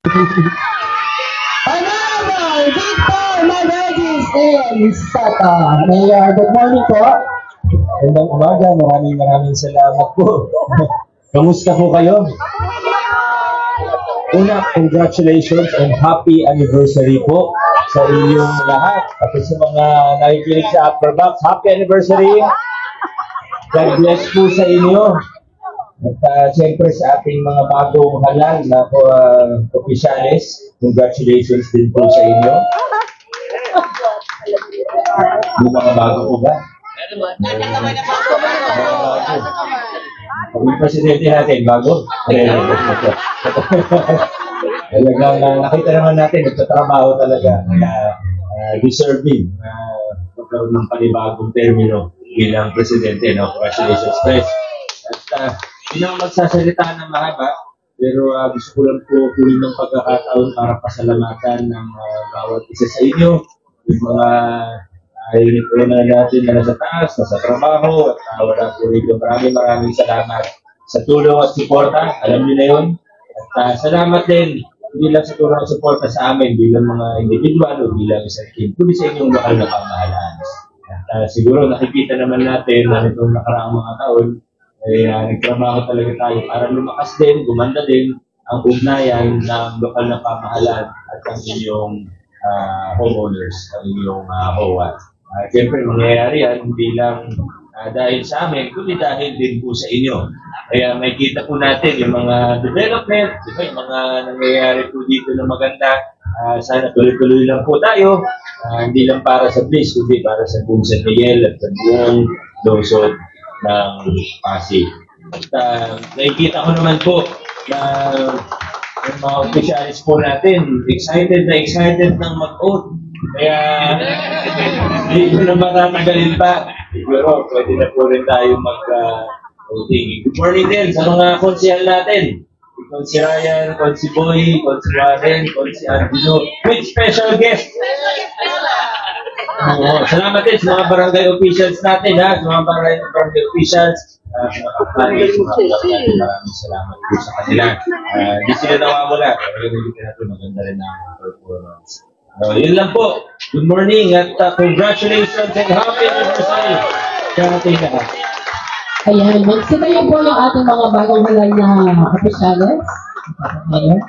Panalo, Victor Managis and Sata. Mayor, good morning po. Magandang umaga, maraming salamat po. Kamusta po kayo? Una, congratulations and happy anniversary po sa inyong lahat. At sa mga nakikinig sa Upperbox, happy anniversary! God bless po sa inyo. At siyempre sa ating mga bagong halal na opisyalis, congratulations din po sa inyo. Yung mga bago po ba? Yung presidente natin, bago? Talagang nakita naman natin, nagtatrabaho talaga. Deserving magkaroon ng panibagong termino bilang presidente. No? Congratulations, Pres. At hindi naman magsasalita ng mahaba, pero gusto ko lang po kunin ng pagkakataon para pasalamatan ng bawat isa sa inyo. Yung mga unit po na natin na nasa taas, nasa trabaho, at wala po rito. Maraming salamat sa tulong at suporta. Alam niyo na yun. At salamat din, hindi lang sa tulong at suporta sa amin bilang mga individual o bilang isang team, kundi sa inyong lokal na pamahalaan. At siguro nakikita naman natin na itong nakaraang mga taon, nagtrabaho talaga tayo para lumakas din, gumanda din ang ugnayan ng lokal na pamahalaan at ang inyong homeowners, ang inyong HOA. Siyempre, mangyayari yan hindi lang dahil sa amin, kundi dahil din po sa inyo. Kaya makikita po natin yung mga development, diba, yung mga nangyayari po dito na maganda. Sana tuloy-tuloy lang po tayo, hindi lang para sa Bliss, kundi para sa buong San Miguel at sa buong lungsod ng Pasig. At nakikita ko naman po na yung mga officials po natin, excited ng mag-vote. Kaya hindi ko na matatagalin pa. Siguro, pwede na po rin tayo mag-voting. Good morning din sa mga konsihal natin. Konsi Ryan, Konsi Boy, Konsi Warren, Konsi Angelo, with special guest. Salamat din sa mga barangay officials natin, ha? Sa mga barangay officials, mga kapatid, maraming salamat po sa kanila. Hindi sila nawawala. Hindi ka natin maganda rin ang performance. Yun lang po. Good morning at congratulations and happy anniversary sa ating lahat. Ayan, magsibayan po yung ating mga bagong halal na opisyalis. Ayan.